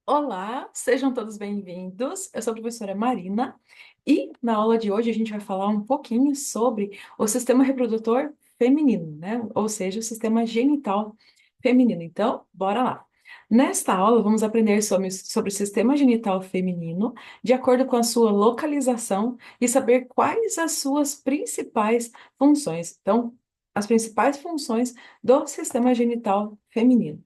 Olá, sejam todos bem-vindos. Eu sou a professora Marina e na aula de hoje a gente vai falar um pouquinho sobre o sistema reprodutor feminino, né? Ou seja, o sistema genital feminino. Então, bora lá. Nesta aula, vamos aprender sobre o sistema genital feminino de acordo com a sua localização e saber quais as suas principais funções. Então, as principais funções do sistema genital feminino.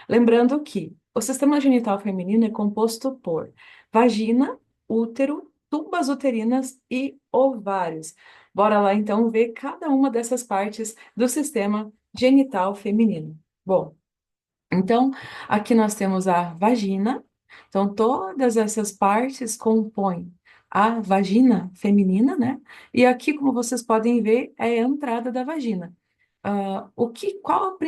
Lembrando que o sistema genital feminino é composto por vagina, útero, tubas uterinas e ovários. Bora lá então ver cada uma dessas partes do sistema genital feminino. Bom, então aqui nós temos a vagina. Então todas essas partes compõem a vagina feminina, né? E aqui, como vocês podem ver, é a entrada da vagina. Qual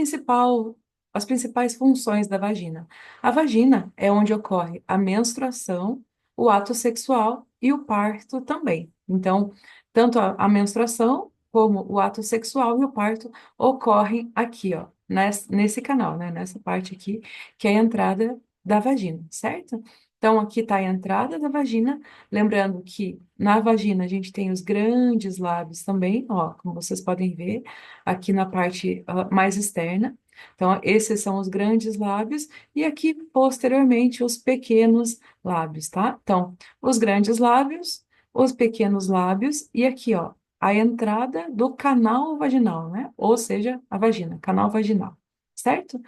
as principais funções da vagina? A vagina é onde ocorre a menstruação, o ato sexual e o parto também. Então, tanto a menstruação como o ato sexual e o parto ocorrem aqui, ó, nesse canal, né? Nessa parte aqui, que é a entrada da vagina, certo? Então, aqui está a entrada da vagina. Lembrando que na vagina a gente tem os grandes lábios também, ó, como vocês podem ver aqui na parte mais externa. Então, esses são os grandes lábios e aqui posteriormente os pequenos lábios, tá? Então, os grandes lábios, os pequenos lábios e aqui, ó, a entrada do canal vaginal, né? Ou seja, a vagina, canal vaginal, certo?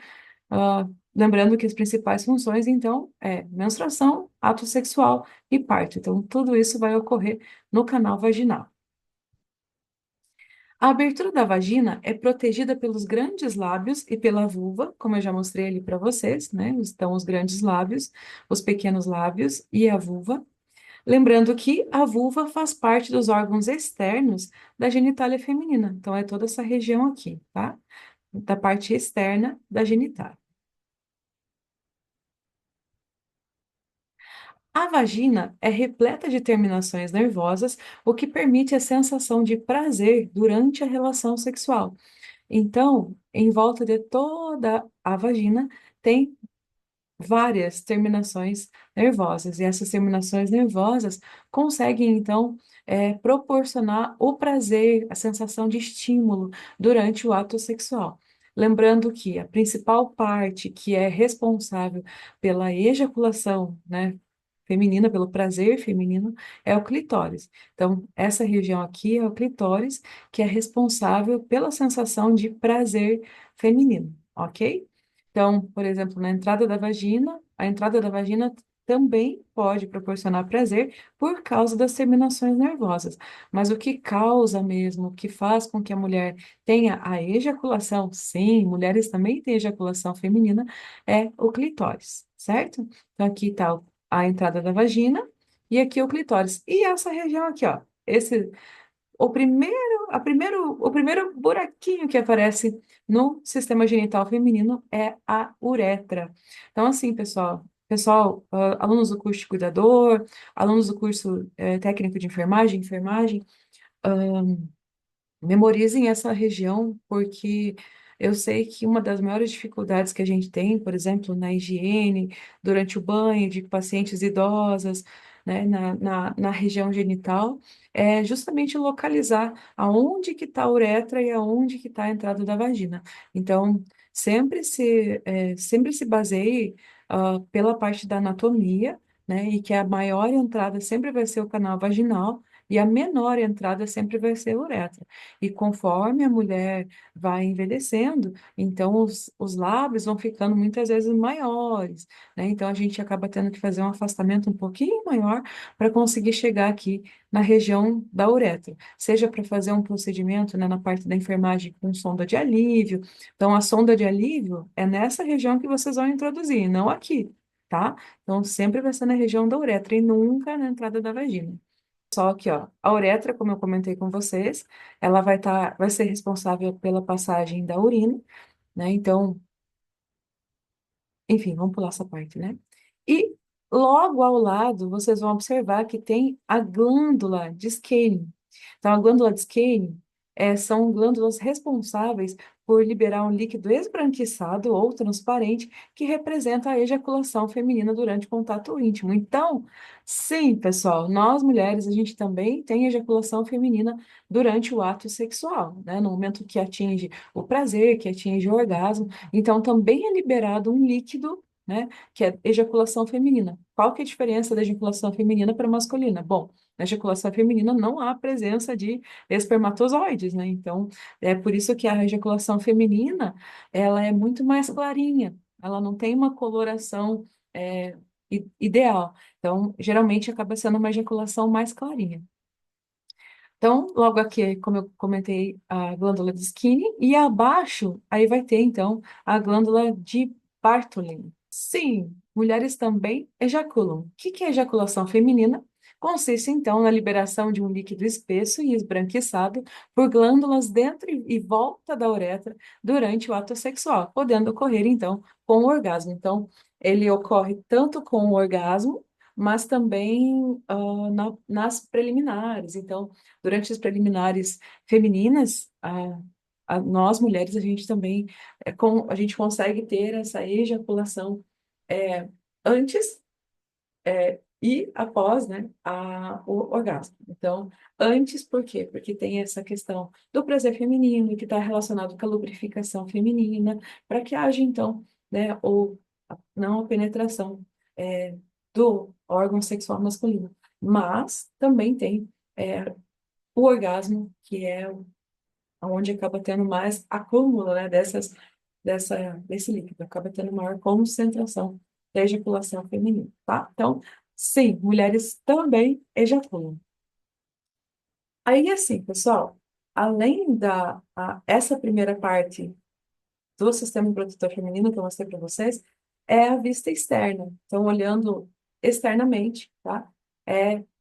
Lembrando que as principais funções, então, é menstruação, ato sexual e parto. Então, tudo isso vai ocorrer no canal vaginal. A abertura da vagina é protegida pelos grandes lábios e pela vulva, como eu já mostrei ali para vocês, né? Estão os grandes lábios, os pequenos lábios e a vulva. Lembrando que a vulva faz parte dos órgãos externos da genitália feminina. Então, é toda essa região aqui, tá? Da parte externa da genitália. A vagina é repleta de terminações nervosas, o que permite a sensação de prazer durante a relação sexual. Então, em volta de toda a vagina tem várias terminações nervosas, e essas terminações nervosas conseguem, então, proporcionar o prazer, a sensação de estímulo durante o ato sexual. Lembrando que a principal parte que é responsável pela ejaculação, né, feminina, pelo prazer feminino, é o clitóris. Então, essa região aqui é o clitóris, que é responsável pela sensação de prazer feminino, ok? Então, por exemplo, na entrada da vagina, a entrada da vagina também pode proporcionar prazer por causa das terminações nervosas. Mas o que causa mesmo, o que faz com que a mulher tenha a ejaculação, sim, mulheres também têm ejaculação feminina, é o clitóris, certo? Então, aqui está a entrada da vagina e aqui o clitóris. E essa região aqui, ó, o primeiro buraquinho que aparece no sistema genital feminino é a uretra. Então, assim, pessoal, alunos do curso de cuidador, alunos do curso técnico de enfermagem, memorizem essa região, porque eu sei que uma das maiores dificuldades que a gente tem, por exemplo, na higiene, durante o banho de pacientes idosas, né, na região genital, é justamente localizar aonde que está a uretra e aonde que está a entrada da vagina. Então, sempre se baseie, pela parte da anatomia, né, e que a maior entrada sempre vai ser o canal vaginal, e a menor entrada sempre vai ser a uretra. E conforme a mulher vai envelhecendo, então os lábios vão ficando muitas vezes maiores, né? Então a gente acaba tendo que fazer um afastamento um pouquinho maior para conseguir chegar aqui na região da uretra, seja para fazer um procedimento, né, na parte da enfermagem com sonda de alívio. Então a sonda de alívio é nessa região que vocês vão introduzir, não aqui, tá? Então sempre vai ser na região da uretra e nunca na entrada da vagina. Só que, ó, a uretra, como eu comentei com vocês, ela vai ser responsável pela passagem da urina, né? Então, enfim, vamos pular essa parte, né? E logo ao lado, vocês vão observar que tem a glândula de Skene. Então, a glândula de Skene são glândulas responsáveis por liberar um líquido esbranquiçado ou transparente que representa a ejaculação feminina durante o contato íntimo. Então, sim, pessoal, nós mulheres, a gente também tem ejaculação feminina durante o ato sexual, né? No momento que atinge o prazer, que atinge o orgasmo. Então, também é liberado um líquido, né? Que é ejaculação feminina. Qual que é a diferença da ejaculação feminina para a masculina? Bom, na ejaculação feminina não há presença de espermatozoides, né? Então, é por isso que a ejaculação feminina, ela é muito mais clarinha. Ela não tem uma coloração ideal. Então, geralmente acaba sendo uma ejaculação mais clarinha. Então, logo aqui, como eu comentei, a glândula de Skinny, e abaixo, aí vai ter, então, a glândula de Bartholin. Sim, mulheres também ejaculam. O que que é ejaculação feminina? Consiste, então, na liberação de um líquido espesso e esbranquiçado por glândulas dentro e volta da uretra durante o ato sexual, podendo ocorrer, então, com o orgasmo. Então, ele ocorre tanto com o orgasmo, mas também nas preliminares. Então, durante as preliminares femininas, nós mulheres, a gente também, a gente consegue ter essa ejaculação é, antes e após, né, o orgasmo. Então, antes, por quê? Porque tem essa questão do prazer feminino, que está relacionado com a lubrificação feminina, para que haja, então, né, não a penetração do órgão sexual masculino. Mas também tem o orgasmo, que é onde acaba tendo mais acúmulo, né, desse líquido, acaba tendo maior concentração da ejaculação feminina, tá? Então, sim, mulheres também ejaculam. Aí, assim, pessoal, além essa primeira parte do sistema reprodutor feminino que eu mostrei para vocês, é a vista externa. Então, olhando externamente, tá?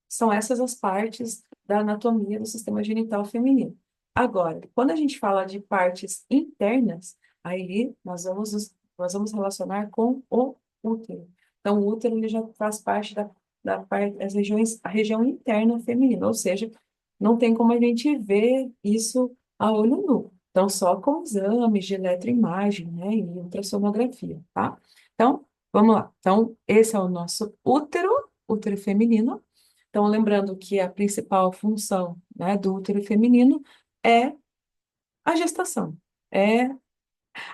São essas as partes da anatomia do sistema genital feminino. Agora, quando a gente fala de partes internas, aí nós vamos relacionar com o útero. Então, o útero ele já faz parte da parte, a região interna feminina, ou seja, não tem como a gente ver isso a olho nu. Então, só com exames de eletroimagem, né, e ultrassonografia, tá? Então, vamos lá. Então, esse é o nosso útero feminino. Então, lembrando que a principal função, né, do útero feminino é a gestação. É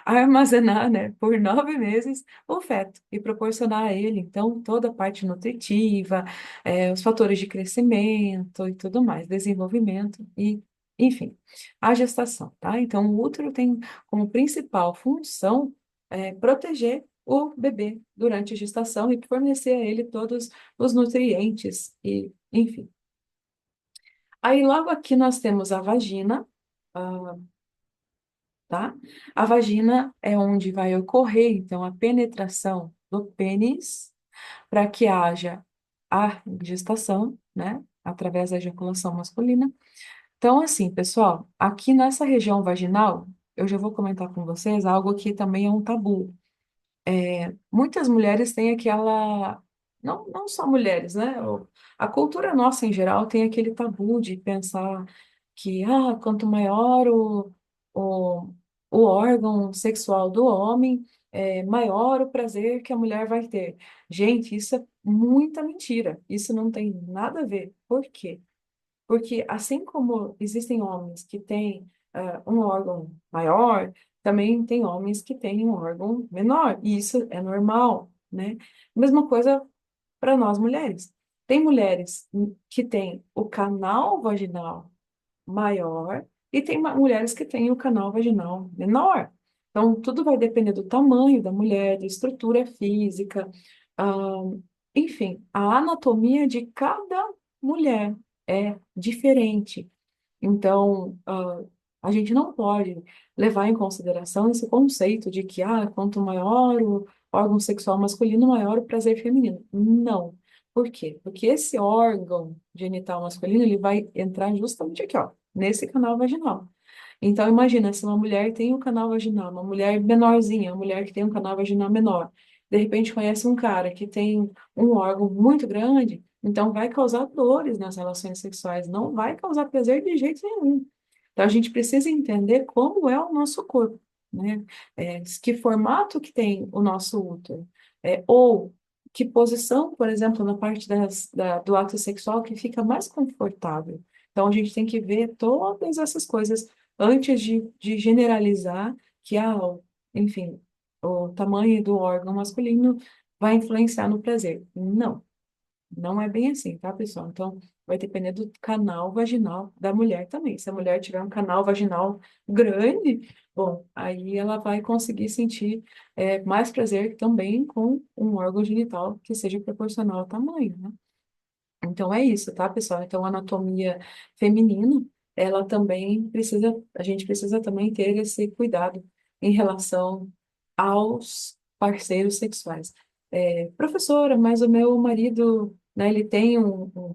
armazenar, né, por 9 meses o feto e proporcionar a ele, então, toda a parte nutritiva, os fatores de crescimento e tudo mais, desenvolvimento e, enfim, a gestação, tá? Então, o útero tem como principal função proteger o bebê durante a gestação e fornecer a ele todos os nutrientes e, enfim. Aí, logo aqui nós temos a vagina, ah, tá? A vagina é onde vai ocorrer, então, a penetração do pênis para que haja a gestação, né? Através da ejaculação masculina. Então, assim, pessoal, aqui nessa região vaginal, eu já vou comentar com vocês algo que também é um tabu. Muitas mulheres têm aquela. Não, não só mulheres, né? A cultura nossa em geral tem aquele tabu de pensar que quanto maior o, o órgão sexual do homem, maior o prazer que a mulher vai ter. Gente, isso é muita mentira. Isso não tem nada a ver. Por quê? Porque assim como existem homens que têm um órgão maior, também tem homens que têm um órgão menor, e isso é normal, né? Mesma coisa para nós mulheres. Tem mulheres que têm o canal vaginal maior e tem mulheres que têm o canal vaginal menor. Então, tudo vai depender do tamanho da mulher, da estrutura física, ah, enfim, a anatomia de cada mulher é diferente. Então, a gente não pode levar em consideração esse conceito de que, quanto maior o órgão sexual masculino, maior o prazer feminino. Não. Por quê? Porque esse órgão genital masculino, ele vai entrar justamente aqui, ó, nesse canal vaginal. Então, imagina, se uma mulher tem um canal vaginal, uma mulher menorzinha, uma mulher que tem um canal vaginal menor, de repente conhece um cara que tem um órgão muito grande, então vai causar dores nas relações sexuais, não vai causar prazer de jeito nenhum. Então, a gente precisa entender como é o nosso corpo. né? Que formato que tem o nosso útero, ou que posição, por exemplo, na parte do ato sexual que fica mais confortável. Então, a gente tem que ver todas essas coisas antes de generalizar que, enfim, o tamanho do órgão masculino vai influenciar no prazer. Não. Não é bem assim, tá, pessoal? Então, vai depender do canal vaginal da mulher também. Se a mulher tiver um canal vaginal grande, bom, aí ela vai conseguir sentir mais prazer também com um órgão genital que seja proporcional ao tamanho, né? Então é isso, tá, pessoal? Então a anatomia feminina, ela também precisa, a gente precisa também ter esse cuidado em relação aos parceiros sexuais. Professora, mas o meu marido, né, ele tem um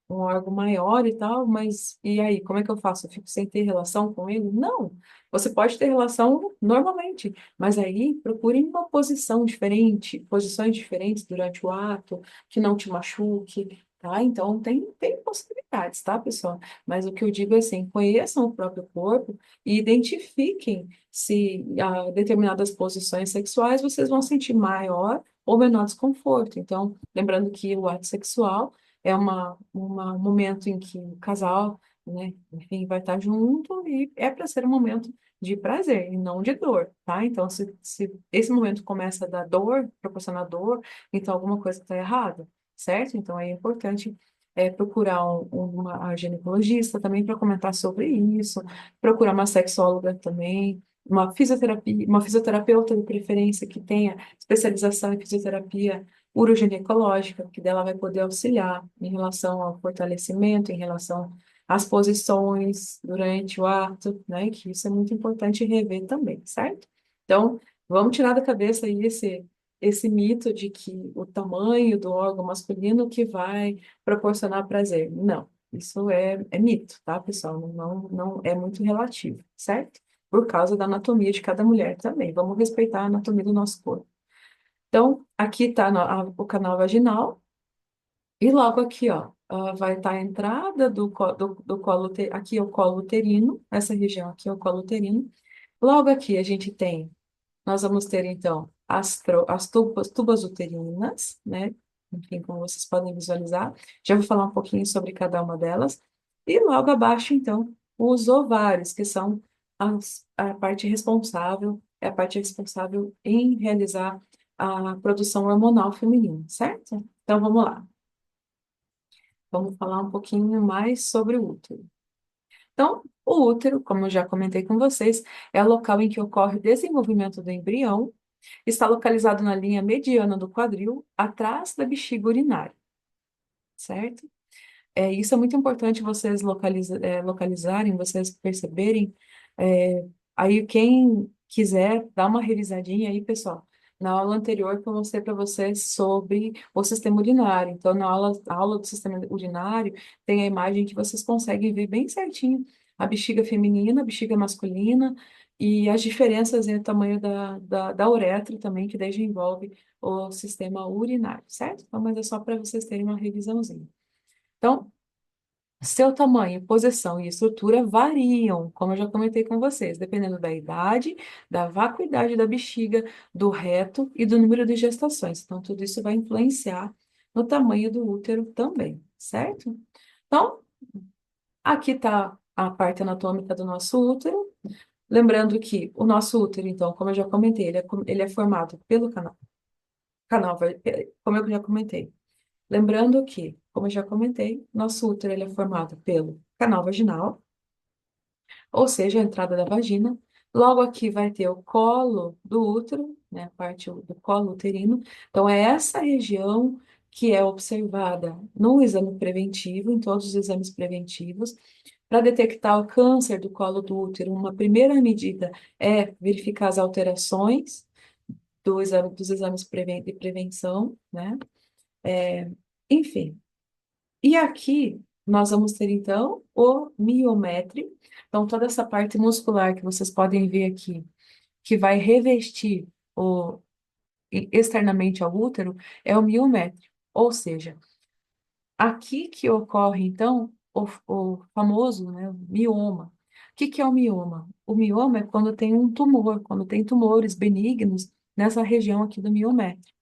órgão maior e tal, mas e aí, como é que eu faço? Eu fico sem ter relação com ele? Não, você pode ter relação normalmente, mas aí procure uma posição diferente, posições diferentes durante o ato, que não te machuque, tá? Então, tem possibilidades, tá, pessoal? Mas o que eu digo é assim, conheçam o próprio corpo e identifiquem se a determinadas posições sexuais vocês vão sentir maior ou menor desconforto. Então, lembrando que o ato sexual é um momento em que o casal, né, enfim, vai estar junto e é para ser um momento de prazer e não de dor, tá? Então, se esse momento começa a dar dor, proporcionar dor, então alguma coisa está errada, certo? Então, é importante procurar a ginecologista também para comentar sobre isso, procurar uma sexóloga também, uma fisioterapeuta de preferência que tenha especialização em fisioterapia uroginecológica, que dela vai poder auxiliar em relação ao fortalecimento, em relação às posições durante o ato, né? Que isso é muito importante rever também, certo? Então, vamos tirar da cabeça aí esse mito de que o tamanho do órgão masculino que vai proporcionar prazer. Não, isso é mito, tá, pessoal? Não é muito relativo, certo? Por causa da anatomia de cada mulher também. Vamos respeitar a anatomia do nosso corpo. Então, aqui está o canal vaginal, e logo aqui, ó, vai estar a entrada do colo, aqui é o colo uterino, essa região aqui é o colo uterino. Logo aqui a gente tem, nós vamos ter então as tubas uterinas, né? Enfim, como vocês podem visualizar. Já vou falar um pouquinho sobre cada uma delas. E logo abaixo, então, os ovários, que são a parte responsável, é a parte responsável em realizar a produção hormonal feminina, certo? Então, vamos lá. Vamos falar um pouquinho mais sobre o útero. Então, o útero, como eu já comentei com vocês, é o local em que ocorre o desenvolvimento do embrião. Está localizado na linha mediana do quadril, atrás da bexiga urinária, certo? Isso é muito importante vocês localizarem, vocês perceberem. Aí, quem quiser, dá uma revisadinha aí, pessoal. Na aula anterior, eu mostrei para vocês sobre o sistema urinário. Então, a aula do sistema urinário, tem a imagem que vocês conseguem ver bem certinho a bexiga feminina, a bexiga masculina e as diferenças em tamanho da uretra também, que daí já envolve o sistema urinário, certo? Então, mas é só para vocês terem uma revisãozinha. Então, seu tamanho, posição e estrutura variam, como eu já comentei com vocês, dependendo da idade, da vacuidade da bexiga, do reto e do número de gestações. Então, tudo isso vai influenciar no tamanho do útero também, certo? Então, aqui está a parte anatômica do nosso útero. Lembrando que o nosso útero, então, como eu já comentei, ele é formado pelo como eu já comentei. Lembrando que, como eu já comentei, nosso útero ele é formado pelo canal vaginal, ou seja, a entrada da vagina. Logo aqui vai ter o colo do útero, né, a parte do colo uterino. Então, é essa região que é observada no exame preventivo, em todos os exames preventivos, para detectar o câncer do colo do útero. Uma primeira medida é verificar as alterações dos exames de prevenção, né? Enfim, e aqui nós vamos ter então o miométrio. Então, toda essa parte muscular que vocês podem ver aqui, que vai revestir externamente ao útero, é o miométrio. Ou seja, aqui que ocorre então o famoso, né, mioma, que é o mioma? O mioma é quando tem um tumor, quando tem tumores benignos nessa região aqui do miométrio,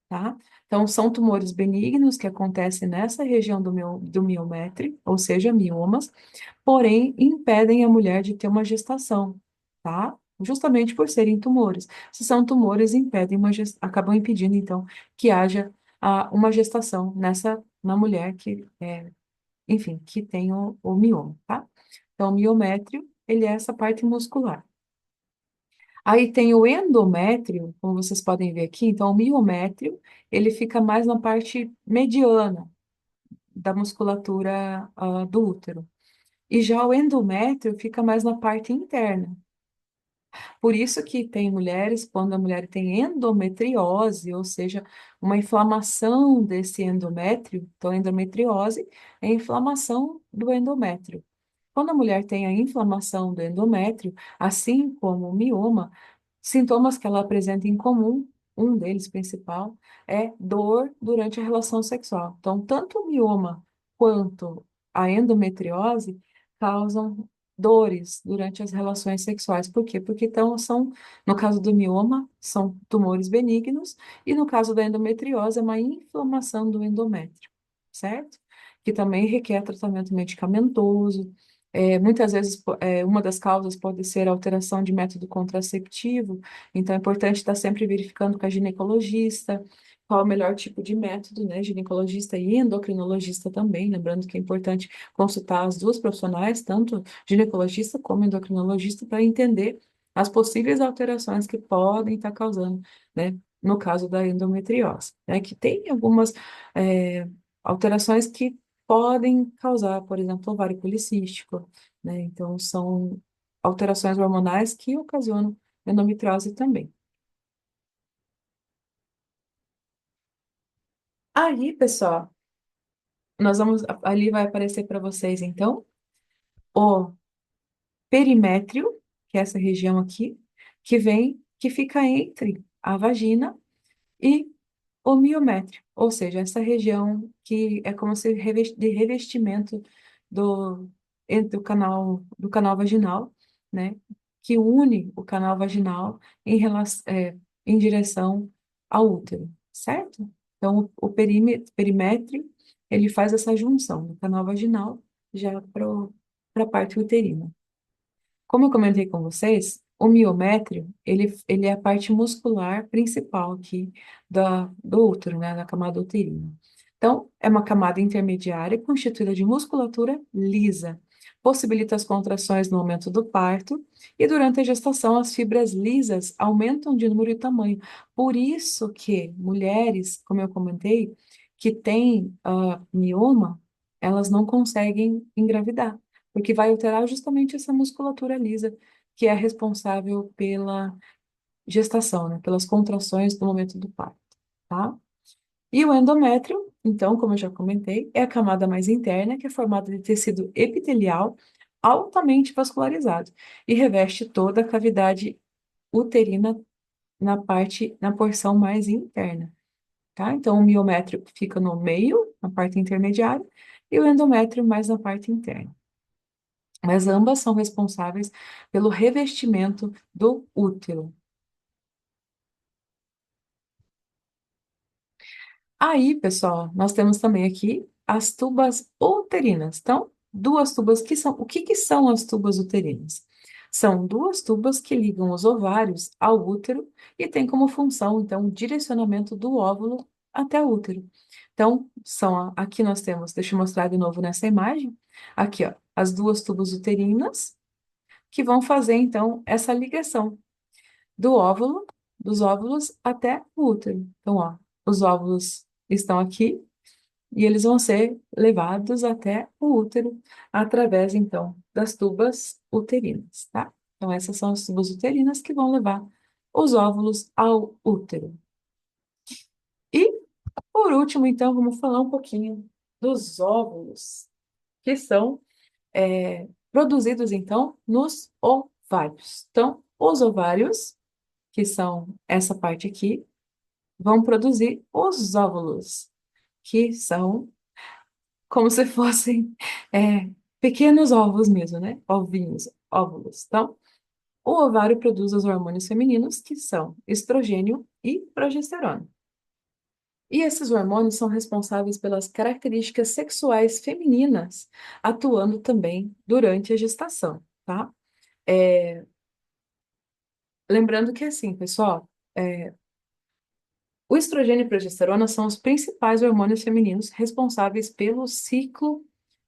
tá? Então, são tumores benignos que acontecem nessa região do miométrio, ou seja, miomas, porém impedem a mulher de ter uma gestação, tá? Justamente por serem tumores. Se são tumores, impedem acabam impedindo, então, que haja uma gestação na mulher enfim, que tem o mioma, tá? Então, o miométrio, ele é essa parte muscular. Aí tem o endométrio, como vocês podem ver aqui. Então, o miométrio, ele fica mais na parte mediana da musculatura, do útero. E já o endométrio fica mais na parte interna. Por isso que tem mulheres, quando a mulher tem endometriose, ou seja, uma inflamação desse endométrio, então endometriose é a inflamação do endométrio. Quando a mulher tem a inflamação do endométrio, assim como o mioma, sintomas que ela apresenta em comum, um deles principal, é dor durante a relação sexual. Então, tanto o mioma quanto a endometriose causam dores durante as relações sexuais. Por quê? Porque então no caso do mioma, são tumores benignos, e no caso da endometriose, é uma inflamação do endométrio, certo? Que também requer tratamento medicamentoso. Muitas vezes, uma das causas pode ser alteração de método contraceptivo, então é importante estar sempre verificando com a ginecologista qual é o melhor tipo de método, né? Ginecologista e endocrinologista também, lembrando que é importante consultar as duas profissionais, tanto ginecologista como endocrinologista, para entender as possíveis alterações que podem estar causando, né? No caso da endometriose, né? Que tem algumas alterações que podem causar, por exemplo, ovário policístico, né? Então, são alterações hormonais que ocasionam endometriose também. Aí, pessoal, ali vai aparecer para vocês, então, o perimétrio, que é essa região aqui, que fica entre a vagina e o miométrio, ou seja, essa região que é como se de revestimento entre do canal vaginal, né, que une o canal vaginal em direção ao útero, certo? Então, o perimétrio, ele faz essa junção do canal vaginal já para a parte uterina. Como eu comentei com vocês, o miométrio, ele é a parte muscular principal aqui do útero, né, da camada uterina. Então, é uma camada intermediária constituída de musculatura lisa, possibilita as contrações no momento do parto, e durante a gestação as fibras lisas aumentam de número e tamanho. Por isso que mulheres, como eu comentei, que têm mioma, elas não conseguem engravidar porque vai alterar justamente essa musculatura lisa, que é responsável pela gestação, né? Pelas contrações no momento do parto, tá? E o endométrio, então, como eu já comentei, é a camada mais interna, que é formada de tecido epitelial altamente vascularizado e reveste toda a cavidade uterina na porção mais interna, tá? Então, o miométrio fica no meio, na parte intermediária, e o endométrio mais na parte interna, mas ambas são responsáveis pelo revestimento do útero. Aí, pessoal, nós temos também aqui as tubas uterinas. Então, duas tubas o que que são as tubas uterinas? São duas tubas que ligam os ovários ao útero e têm como função, então, o direcionamento do óvulo até o útero. Então, aqui nós temos, deixa eu mostrar de novo nessa imagem, aqui, ó, as duas tubas uterinas que vão fazer, então, essa ligação do óvulo, dos óvulos até o útero. Então, ó, os óvulos estão aqui e eles vão ser levados até o útero através, então, das tubas uterinas, tá? Então, essas são as tubas uterinas que vão levar os óvulos ao útero. E, por último, então, vamos falar um pouquinho dos óvulos, que são produzidos, então, nos ovários. Então, os ovários, que são essa parte aqui, vão produzir os óvulos, que são como se fossem pequenos ovos mesmo, né? Ovinhos. óvulos. Então, o ovário produz os hormônios femininos, que são estrogênio e progesterona. E esses hormônios são responsáveis pelas características sexuais femininas, atuando também durante a gestação, tá? É, lembrando que assim, pessoal, o estrogênio e a progesterona são os principais hormônios femininos responsáveis pelo ciclo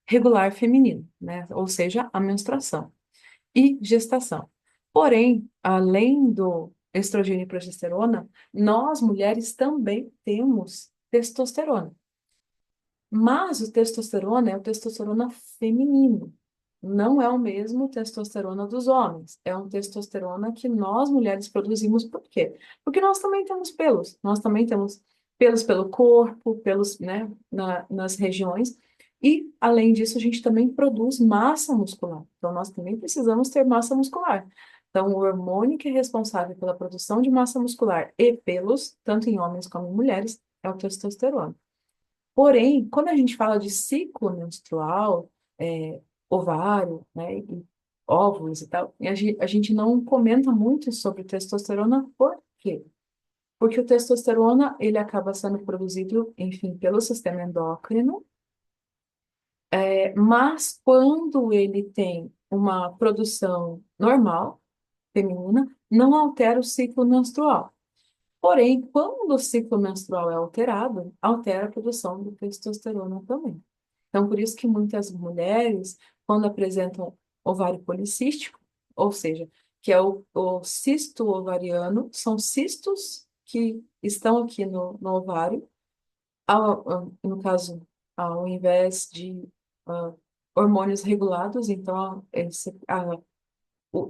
regular feminino, né? Ou seja, a menstruação e gestação. Porém, além do estrogênio e progesterona, nós mulheres também temos testosterona. Mas o testosterona é o testosterona feminino. Não é o mesmo testosterona dos homens. É um testosterona que nós mulheres produzimos. Por quê? Porque nós também temos pelos. Nós também temos pelos pelo corpo, pelos, né, nas regiões. E, além disso, a gente também produz massa muscular. Então, nós também precisamos ter massa muscular. Então, o hormônio que é responsável pela produção de massa muscular e pelos, tanto em homens como em mulheres, é o testosterona. Porém, quando a gente fala de ciclo menstrual, ovário, né, e óvulos e tal, a gente não comenta muito sobre testosterona, por quê? Porque o testosterona, ele acaba sendo produzido, enfim, pelo sistema endócrino, mas quando ele tem uma produção normal, feminina, não altera o ciclo menstrual. Porém, quando o ciclo menstrual é alterado, altera a produção de testosterona também. Então, por isso que muitas mulheres, quando apresentam ovário policístico, ou seja, que é o cisto ovariano, são cistos que estão aqui no ovário, no caso, ao invés de ah, hormônios regulados, então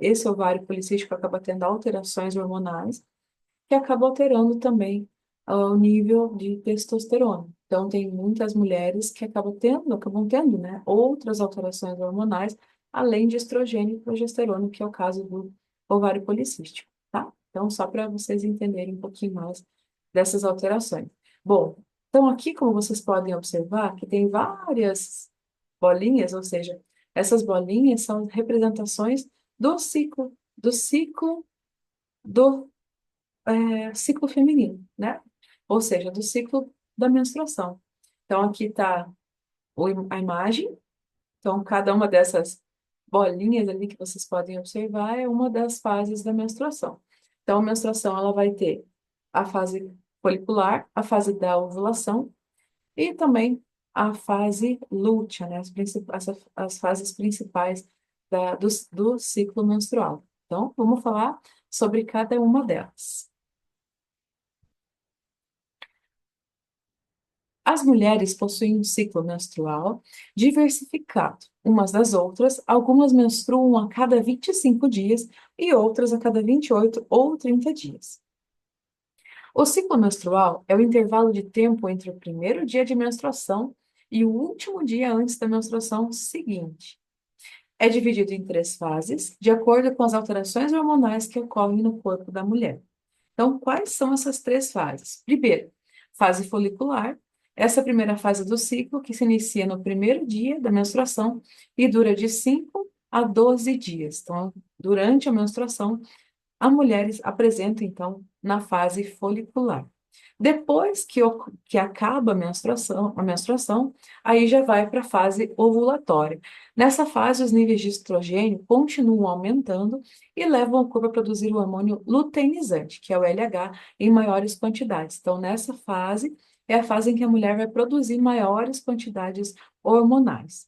esse ovário policístico acaba tendo alterações hormonais, que acaba alterando também o nível de testosterona. Então, tem muitas mulheres que acabam tendo, né, outras alterações hormonais, além de estrogênio e progesterona, que é o caso do ovário policístico, tá? Então, só para vocês entenderem um pouquinho mais dessas alterações. Bom, então aqui, como vocês podem observar, que tem várias bolinhas, ou seja, essas bolinhas são representações do ciclo do ciclo feminino, né? Ou seja, do ciclo da menstruação. Então, aqui está a imagem. Então, cada uma dessas bolinhas ali que vocês podem observar é uma das fases da menstruação. Então, a menstruação, ela vai ter a fase folicular, a fase da ovulação e também a fase lútea, né? As fases principais do ciclo menstrual. Então, vamos falar sobre cada uma delas. As mulheres possuem um ciclo menstrual diversificado umas das outras, algumas menstruam a cada 25 dias e outras a cada 28 ou 30 dias. O ciclo menstrual é o intervalo de tempo entre o primeiro dia de menstruação e o último dia antes da menstruação seguinte. É dividido em três fases, de acordo com as alterações hormonais que ocorrem no corpo da mulher. Então, quais são essas três fases? Primeiro, fase folicular. Essa é a primeira fase do ciclo, que se inicia no primeiro dia da menstruação e dura de 5 a 12 dias. Então, durante a menstruação, a mulher apresenta, então, na fase folicular. Depois que acaba a menstruação, aí já vai para a fase ovulatória. Nessa fase, os níveis de estrogênio continuam aumentando e levam o corpo a produzir o hormônio luteinizante, que é o LH, em maiores quantidades. Então, nessa fase, é a fase em que a mulher vai produzir maiores quantidades hormonais.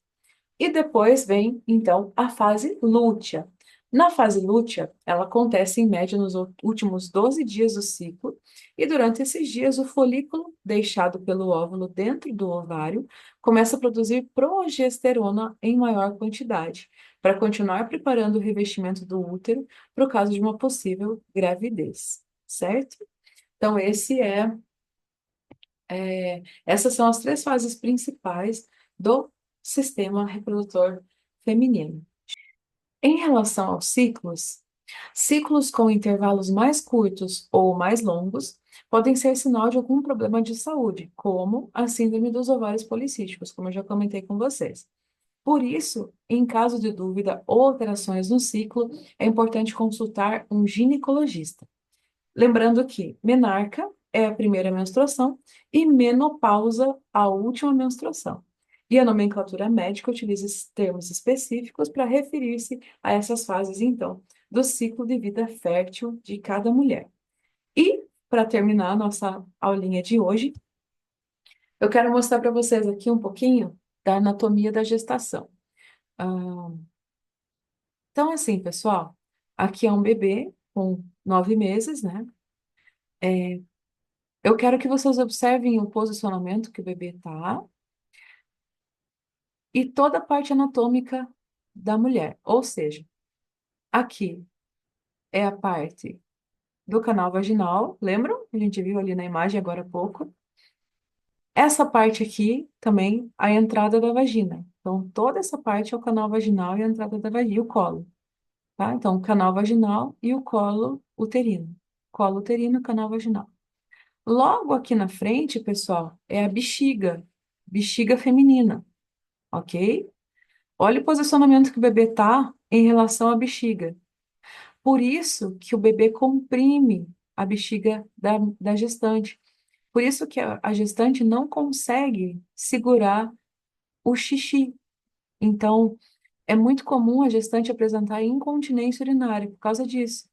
E depois vem, então, a fase lútea. Na fase lútea, ela acontece em média nos últimos 12 dias do ciclo, e durante esses dias, o folículo deixado pelo óvulo dentro do ovário começa a produzir progesterona em maior quantidade, para continuar preparando o revestimento do útero para o caso de uma possível gravidez, certo? Então, essas são as três fases principais do sistema reprodutor feminino. Em relação aos ciclos, ciclos com intervalos mais curtos ou mais longos podem ser sinal de algum problema de saúde, como a síndrome dos ovários policísticos, como eu já comentei com vocês. Por isso, em caso de dúvida ou alterações no ciclo, é importante consultar um ginecologista. Lembrando que menarca é a primeira menstruação e menopausa a última menstruação. E a nomenclatura médica utiliza esses termos específicos para referir-se a essas fases, então, do ciclo de vida fértil de cada mulher. E, para terminar a nossa aulinha de hoje, eu quero mostrar para vocês aqui um pouquinho da anatomia da gestação. Ah, então, assim, pessoal, aqui é um bebê com 9 meses, né? Eu quero que vocês observem o posicionamento que o bebê tá e toda a parte anatômica da mulher. Ou seja, aqui é a parte do canal vaginal, lembram? A gente viu ali na imagem agora há pouco. Essa parte aqui também, a entrada da vagina. Então, toda essa parte é o canal vaginal e a entrada da vagina, e o colo, tá? Então, o canal vaginal e o colo uterino. Colo uterino, canal vaginal. Logo aqui na frente, pessoal, é a bexiga, bexiga feminina, ok? Olha o posicionamento que o bebê tá em relação à bexiga. Por isso que o bebê comprime a bexiga da gestante. Por isso que a gestante não consegue segurar o xixi. Então, é muito comum a gestante apresentar incontinência urinária por causa disso.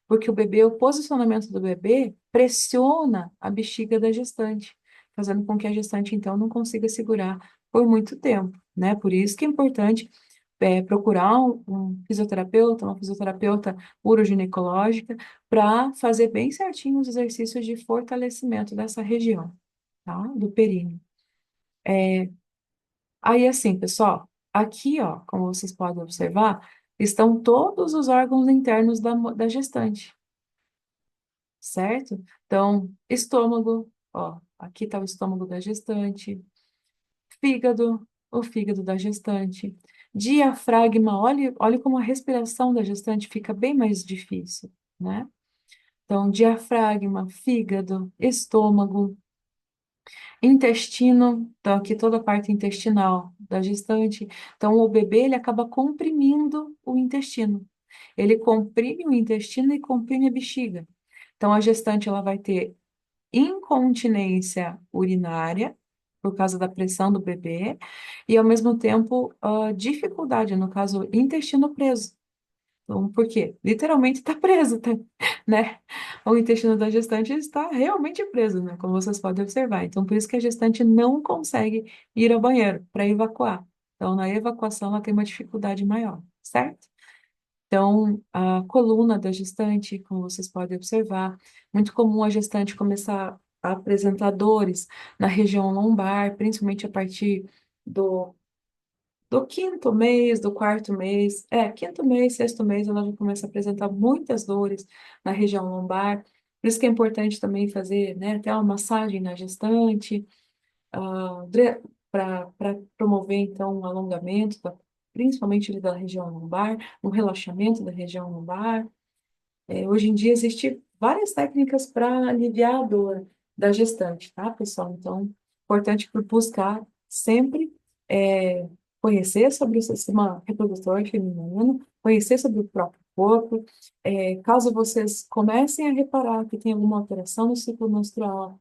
Porque o posicionamento do bebê pressiona a bexiga da gestante, fazendo com que a gestante, então, não consiga segurar por muito tempo, né? Por isso que é importante procurar um fisioterapeuta, uma fisioterapeuta uroginecológica, para fazer bem certinho os exercícios de fortalecimento dessa região, tá? Do períneo. Aí, assim, pessoal, aqui, ó, como vocês podem observar, estão todos os órgãos internos da gestante, certo? Então, estômago, ó, aqui está o estômago da gestante, fígado, o fígado da gestante, diafragma, olhe como a respiração da gestante fica bem mais difícil, né? Então, diafragma, fígado, estômago, intestino, então aqui toda a parte intestinal da gestante. Então, o bebê, ele acaba comprimindo o intestino. Ele comprime o intestino e comprime a bexiga. Então, a gestante, ela vai ter incontinência urinária, por causa da pressão do bebê, e ao mesmo tempo, dificuldade, no caso, intestino preso. Então, por quê? Literalmente está preso, tá? Né? O intestino da gestante está realmente preso, né? Como vocês podem observar. Então, por isso que a gestante não consegue ir ao banheiro para evacuar. Então, na evacuação, ela tem uma dificuldade maior, certo? Então, a coluna da gestante, como vocês podem observar, muito comum a gestante começar a apresentar dores na região lombar, principalmente a partir do, do quinto mês, do quarto mês. Quinto mês, sexto mês, ela já começa a apresentar muitas dores na região lombar. Por isso que é importante também fazer, né, até uma massagem na gestante, para promover, então, um alongamento, principalmente ali da região lombar, um relaxamento da região lombar. Hoje em dia, existem várias técnicas para aliviar a dor da gestante, tá, pessoal? Então, importante buscar sempre é, conhecer sobre o sistema reprodutor feminino, conhecer sobre o próprio corpo. Caso vocês comecem a reparar que tem alguma alteração no ciclo menstrual,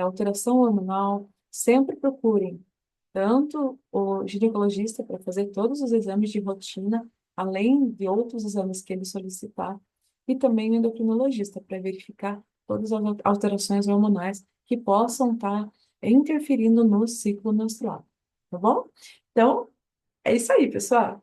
alteração hormonal, sempre procurem tanto o ginecologista para fazer todos os exames de rotina, além de outros exames que ele solicitar, e também o endocrinologista para verificar todas as alterações hormonais que possam estar interferindo no ciclo menstrual, tá bom? Então, é isso aí, pessoal.